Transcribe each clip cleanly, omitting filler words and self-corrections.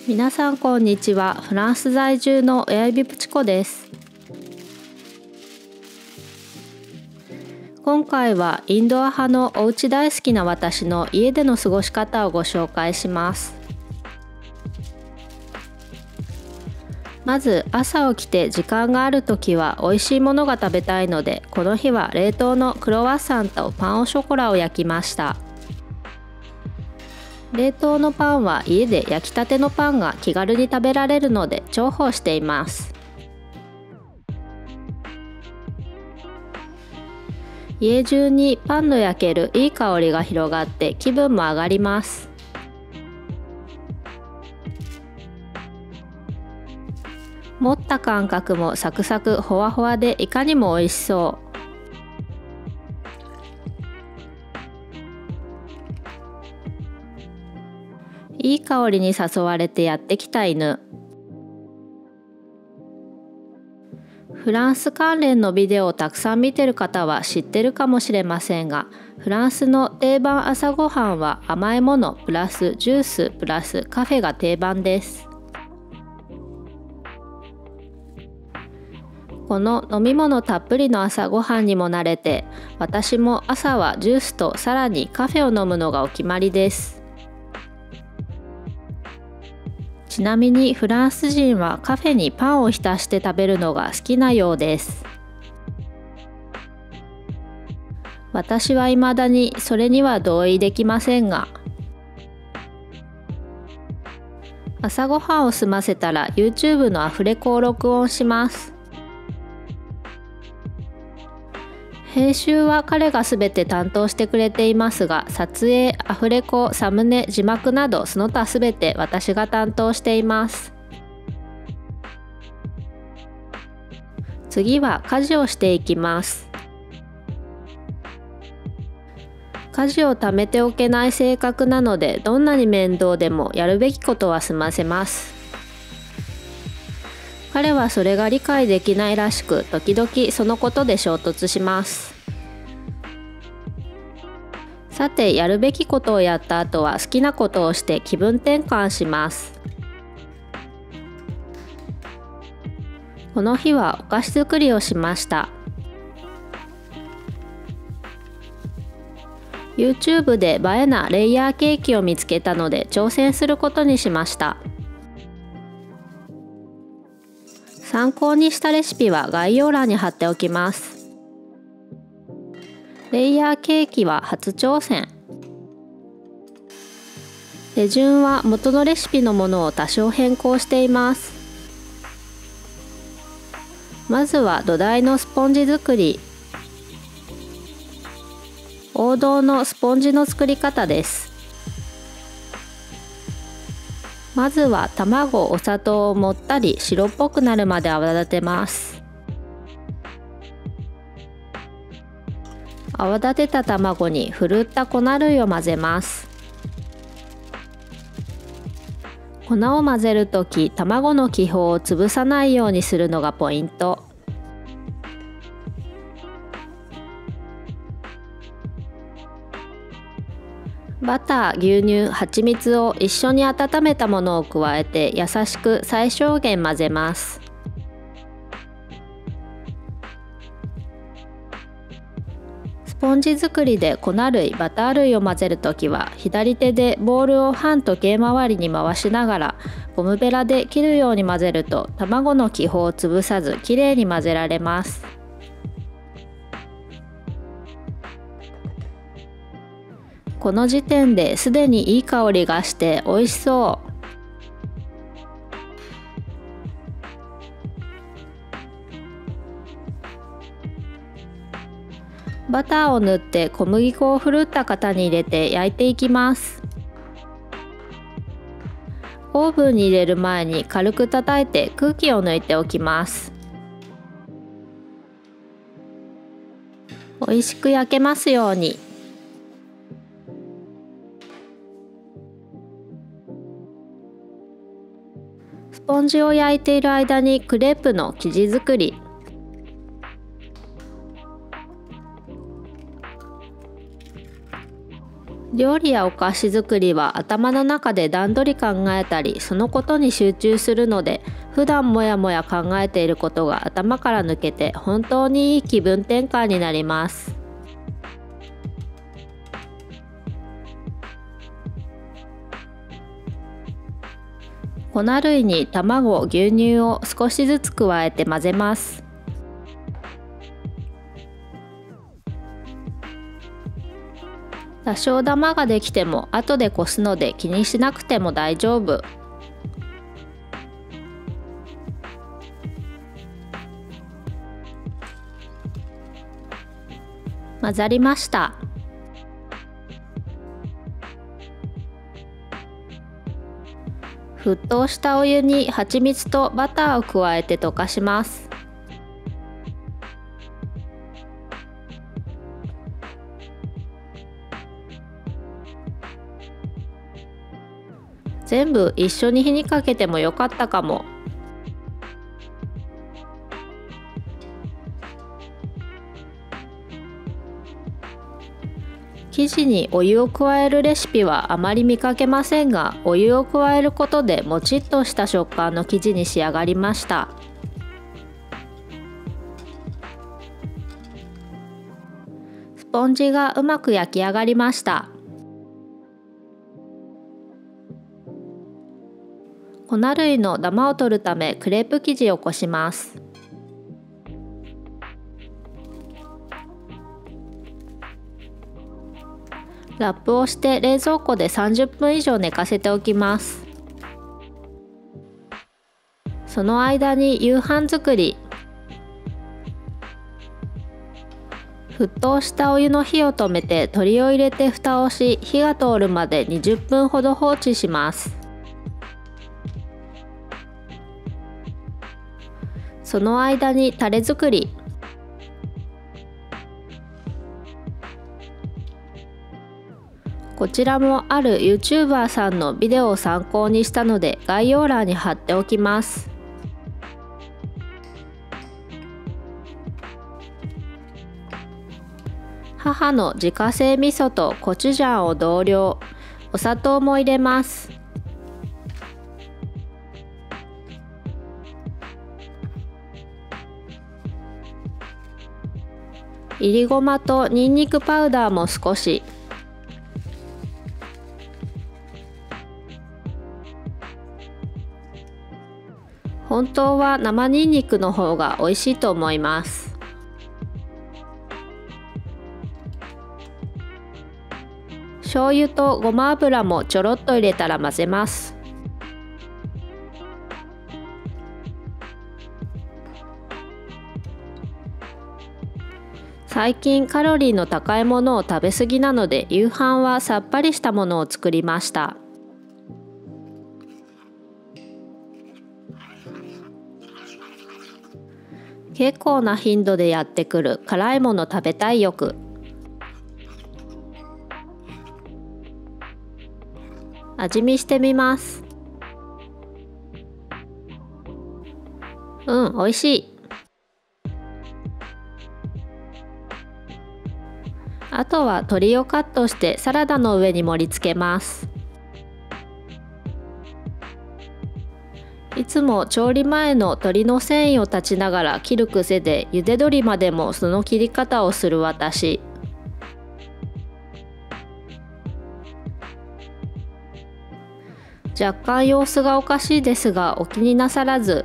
皆さんこんにちは。フランス在住の親指プチコです。今回はインドア派のお家大好きな私の家での過ごし方をご紹介します。まず朝起きて時間がある時は美味しいものが食べたいので、この日は冷凍のクロワッサンとパンオショコラを焼きました。冷凍のパンは家で焼きたてのパンが気軽に食べられるので重宝しています。家中にパンの焼けるいい香りが広がって気分も上がります。持った感覚もサクサクほわほわでいかにも美味しそう。いい香りに誘われてやってきた犬。フランス関連のビデオをたくさん見てる方は知ってるかもしれませんが、フランスの定番朝ごはんは甘いものプラスジュースプラスカフェが定番です。この飲み物たっぷりの朝ごはんにも慣れて、私も朝はジュースとさらにカフェを飲むのがお決まりです。ちなみにフランス人はカフェにパンを浸して食べるのが好きなようです。私は未だにそれには同意できませんが、朝ごはんを済ませたら YouTube のアフレコを録音します。編集は彼がすべて担当してくれていますが、撮影、アフレコ、サムネ、字幕などその他すべて私が担当しています。次は家事をしていきます。家事をためておけない性格なので、どんなに面倒でもやるべきことは済ませます。彼はそれが理解できないらしく、時々そのことで衝突します。さて、やるべきことをやった後は好きなことをして気分転換します。この日はお菓子作りをしました。YouTube で映えなレイヤーケーキを見つけたので挑戦することにしました。参考にしたレシピは概要欄に貼っておきます。レイヤーケーキは初挑戦。手順は元のレシピのものを多少変更しています。まずは土台のスポンジ作り。王道のスポンジの作り方です。まずは卵、お砂糖をもったり白っぽくなるまで泡立てます。泡立てた卵にふるった粉類を混ぜます。粉を混ぜるとき、卵の気泡を潰さないようにするのがポイント。バター、牛乳、蜂蜜を一緒に温めたものを加えて優しく最小限混ぜます。スポンジ作りで粉類、バター類を混ぜるときは左手でボウルを反時計回りに回しながらゴムベラで切るように混ぜると卵の気泡を潰さずきれいに混ぜられます。この時点ですでにいい香りがして美味しそう。バターを塗って小麦粉をふるった型に入れて焼いていきます。オーブンに入れる前に軽く叩いて空気を抜いておきます。美味しく焼けますように。スポンジを焼いている間にクレープの生地作り。料理やお菓子作りは頭の中で段取り考えたり、そのことに集中するので、普段もやもや考えていることが頭から抜けて本当にいい気分転換になります。粉類に卵、牛乳を少しずつ加えて混ぜます。多少ダマができても後でこすので気にしなくても大丈夫。混ざりました。沸騰したお湯に蜂蜜とバターを加えて溶かします。全部一緒に火にかけてもよかったかも。生地にお湯を加えるレシピはあまり見かけませんが、お湯を加えることでもちっとした食感の生地に仕上がりました。スポンジがうまく焼き上がりました。粉類のダマを取るためクレープ生地をこします。ラップをして冷蔵庫で30分以上寝かせておきます。その間に夕飯作り。沸騰したお湯の火を止めて鶏を入れて蓋をし、火が通るまで20分ほど放置します。その間にタレ作り。こちらもある YouTuber さんのビデオを参考にしたので概要欄に貼っておきます。母の自家製味噌とコチュジャンを同量、お砂糖も入れます。いりごまとにんにくパウダーも少し。本当は生にんにくの方が美味しいと思います。醤油とごま油もちょろっと入れたら混ぜます。最近カロリーの高いものを食べ過ぎなので、夕飯はさっぱりしたものを作りました。結構な頻度でやってくる辛いもの食べたい欲。味見してみます。美味しい。あとは鶏をカットしてサラダの上に盛り付けます。いつも調理前の鶏の繊維を断ちながら切る癖で、茹で鶏までもその切り方をする私。若干様子がおかしいですがお気になさらず。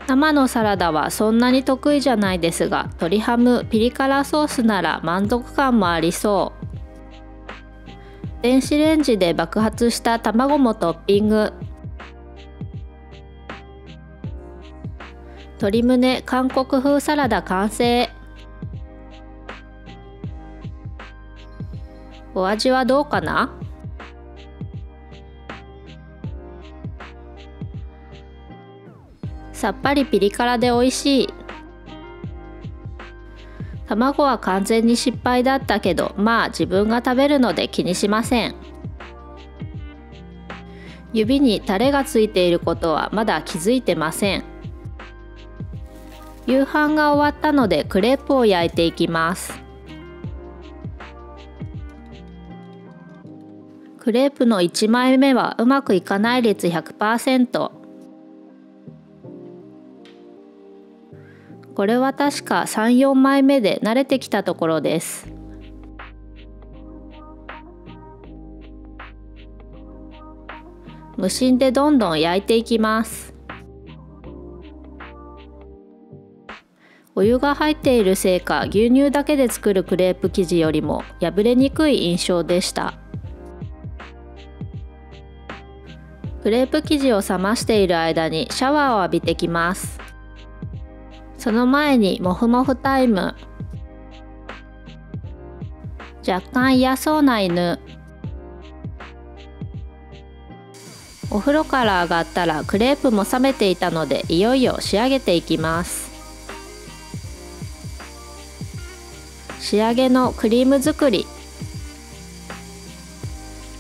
生のサラダはそんなに得意じゃないですが、鶏ハム、ピリ辛ソースなら満足感もありそう。電子レンジで爆発した卵もトッピング。鶏胸韓国風サラダ完成。お味はどうかな？さっぱりピリ辛で美味しい。卵は完全に失敗だったけど、まあ自分が食べるので気にしません。指にタレがついていることはまだ気づいてません。夕飯が終わったのでクレープを焼いていきます。クレープの1枚目はうまくいかない率 100%。これは確か3、4枚目で慣れてきたところです。無心でどんどん焼いていきます。お湯が入っているせいか、牛乳だけで作るクレープ生地よりも破れにくい印象でした。クレープ生地を冷ましている間にシャワーを浴びてきます。その前にもふもふタイム。若干嫌そうな犬。お風呂から上がったらクレープも冷めていたので、いよいよ仕上げていきます。仕上げのクリーム作り。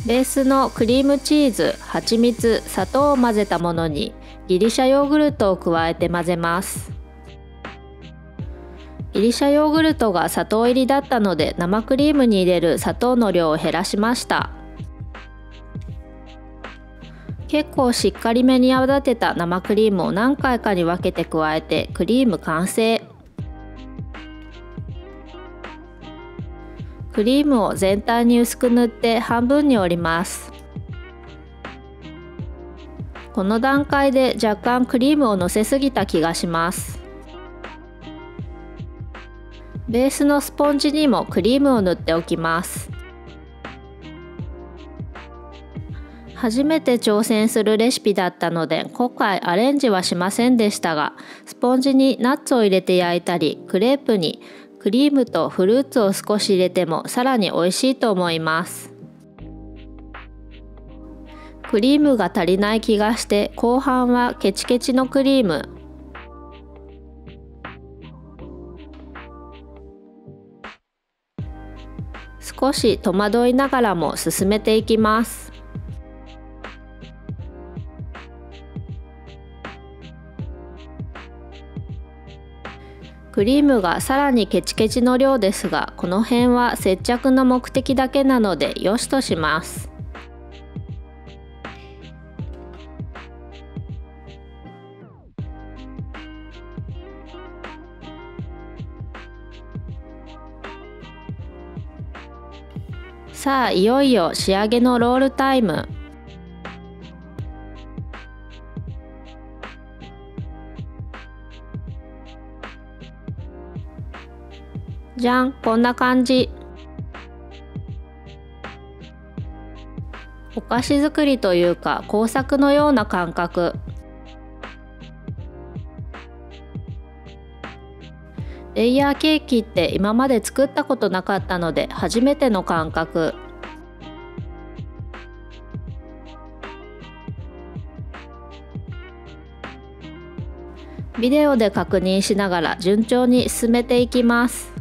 ベースのクリームチーズ、蜂蜜、砂糖を混ぜたものにギリシャヨーグルトを加えて混ぜます。ギリシャヨーグルトが砂糖入りだったので、生クリームに入れる砂糖の量を減らしました。結構しっかりめに泡立てた生クリームを何回かに分けて加えてクリーム完成。クリームを全体に薄く塗って半分に折ります。この段階で若干クリームをのせすぎた気がします。ベースのスポンジにもクリームを塗っておきます。初めて挑戦するレシピだったので今回アレンジはしませんでしたが、スポンジにナッツを入れて焼いたり、クレープにクリームとフルーツを少し入れてもさらに美味しいと思います。クリームが足りない気がして後半はケチケチのクリーム。少し戸惑いながらも進めていきます。クリームがさらにケチケチの量ですが、この辺は接着の目的だけなのでよしとします。さあいよいよ仕上げのロールタイム。じゃん、こんな感じ。お菓子作りというか工作のような感覚。レイヤーケーキって今まで作ったことなかったので初めての感覚。ビデオで確認しながら順調に進めていきます。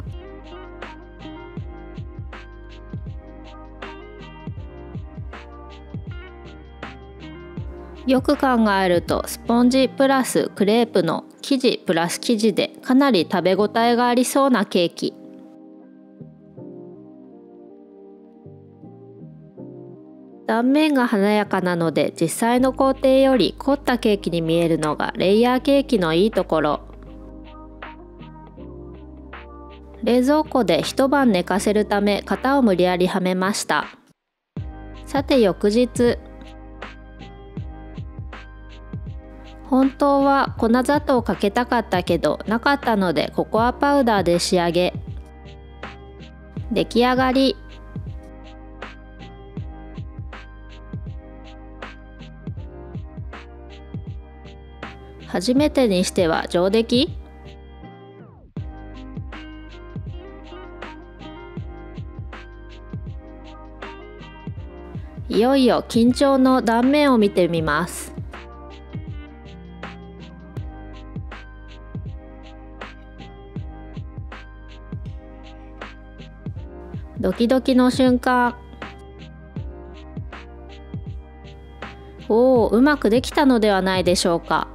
よく考えるとスポンジプラスクレープの生地プラス生地でかなり食べ応えがありそうなケーキ。断面が華やかなので実際の工程より凝ったケーキに見えるのがレイヤーケーキのいいところ。冷蔵庫で一晩寝かせるため型を無理やりはめました。さて翌日。本当は粉砂糖をかけたかったけどなかったのでココアパウダーで仕上げ。出来上がり。初めてにしては上出来。いよいよ緊張の断面を見てみます。ドキドキの瞬間。おお、うまくできたのではないでしょうか。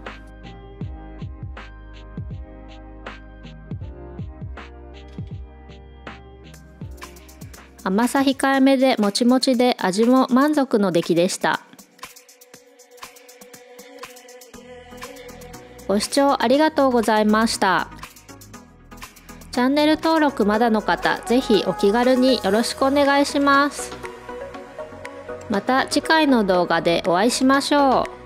甘さ控えめでもちもちで味も満足の出来でした。ご視聴ありがとうございました。チャンネル登録まだの方、ぜひお気軽によろしくお願いします。また次回の動画でお会いしましょう。